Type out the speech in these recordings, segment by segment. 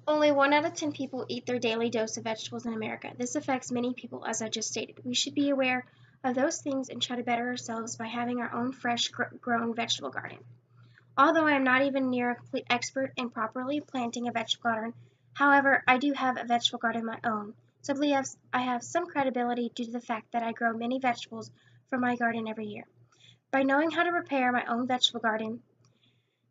Only 1 out of 10 people eat their daily dose of vegetables in America. This affects many people, as I just stated. We should be aware of those things and try to better ourselves by having our own fresh grown vegetable garden. Although I am not even near a complete expert in properly planting a vegetable garden, however, I do have a vegetable garden of my own. So I have some credibility due to the fact that I grow many vegetables from my garden every year. By knowing how to prepare my own vegetable garden,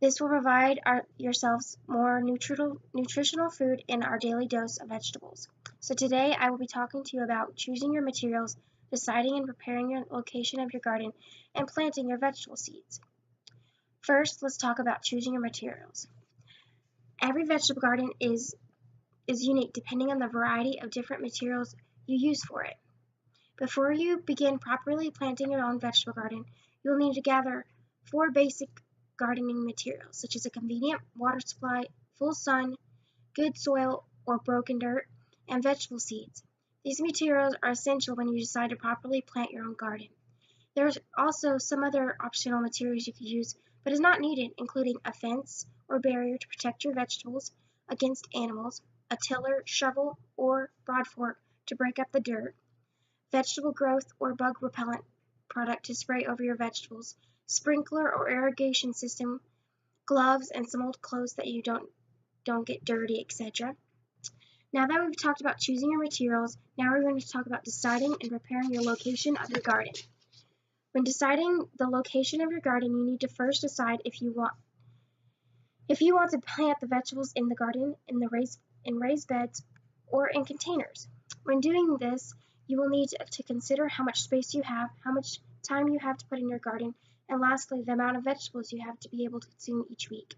this will provide yourselves more nutritional food in our daily dose of vegetables. So today I will be talking to you about choosing your materials, deciding and preparing your location of your garden, and planting your vegetable seeds. First, let's talk about choosing your materials. Every vegetable garden is unique depending on the variety of different materials you use for it. Before you begin properly planting your own vegetable garden, you will need to gather 4 basic gardening materials, such as a convenient water supply, full sun, good soil or broken dirt, and vegetable seeds. These materials are essential when you decide to properly plant your own garden. There's also some other optional materials you could use, but is not needed, including a fence or barrier to protect your vegetables against animals, a tiller, shovel, or broad fork to break up the dirt, vegetable growth or bug repellent product to spray over your vegetables, sprinkler or irrigation system, gloves, and some old clothes that you don't get dirty, etc. Now that we've talked about choosing your materials, now we're going to talk about deciding and preparing your location of your garden. When deciding the location of your garden, you need to first decide if you want to plant the vegetables in the garden in raised beds or in containers. When doing this, you will need to consider how much space you have, how much time you have to put in your garden, and lastly, the amount of vegetables you have to be able to consume each week.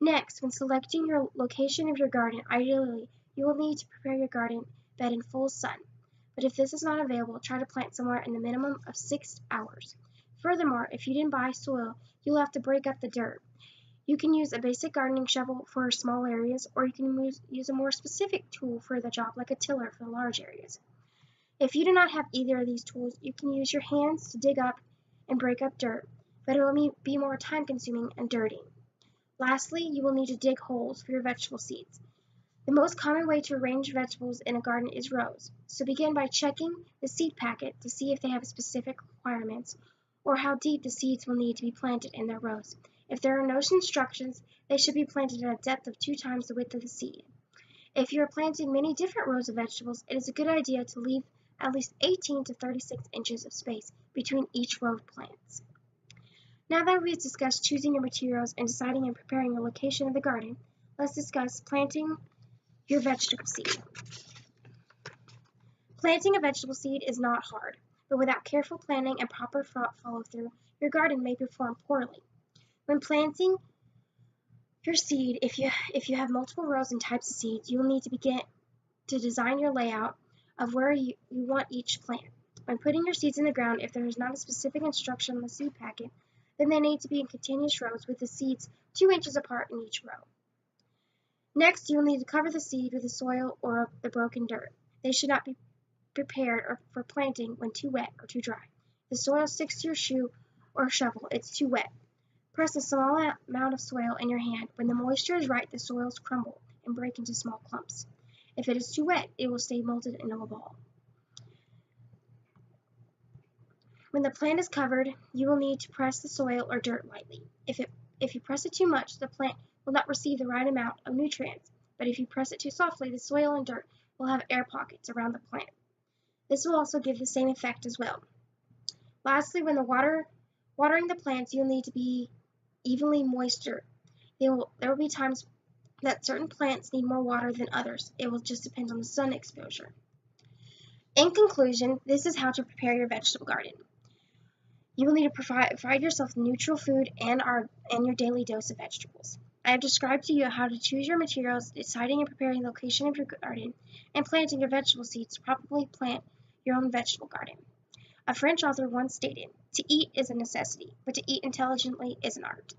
Next, when selecting your location of your garden, ideally, you will need to prepare your garden bed in full sun. But if this is not available, try to plant somewhere in the minimum of 6 hours. Furthermore, if you didn't buy soil, you'll have to break up the dirt. You can use a basic gardening shovel for small areas, or you can use a more specific tool for the job, like a tiller for large areas. If you do not have either of these tools, you can use your hands to dig up and break up dirt, but it will be more time-consuming and dirty. Lastly, you will need to dig holes for your vegetable seeds. The most common way to arrange vegetables in a garden is rows. So begin by checking the seed packet to see if they have specific requirements or how deep the seeds will need to be planted in their rows. If there are no instructions, they should be planted at a depth of 2 times the width of the seed. If you are planting many different rows of vegetables, it is a good idea to leave at least 18 to 36 inches of space between each row of plants. Now that we've discussed choosing your materials and deciding and preparing the location of the garden, let's discuss planting your vegetable seed. Planting a vegetable seed is not hard, but without careful planning and proper follow-through, your garden may perform poorly. When planting your seed, if you have multiple rows and types of seeds, you will need to begin to design your layout of where you want each plant. When putting your seeds in the ground, if there is not a specific instruction on the seed packet, then they need to be in continuous rows with the seeds 2 inches apart in each row. Next, you will need to cover the seed with the soil or the broken dirt. They should not be prepared for planting when too wet or too dry. If the soil sticks to your shoe or shovel, it's too wet. Press a small amount of soil in your hand. When the moisture is right, the soils crumble and break into small clumps. If it is too wet, it will stay molded into a ball. When the plant is covered, you will need to press the soil or dirt lightly. If you press it too much, the plant will not receive the right amount of nutrients, but if you press it too softly, the soil and dirt will have air pockets around the plant. This will also give the same effect as well. Lastly, when watering the plants, you'll need to be evenly moisture. There will be times that certain plants need more water than others. It will just depend on the sun exposure. In conclusion, this is how to prepare your vegetable garden. You will need to provide yourself neutral food and your daily dose of vegetables. I have described to you how to choose your materials, deciding and preparing the location of your garden, and planting your vegetable seeds to properly plant your own vegetable garden. A French author once stated, "To eat is a necessity, but to eat intelligently is an art."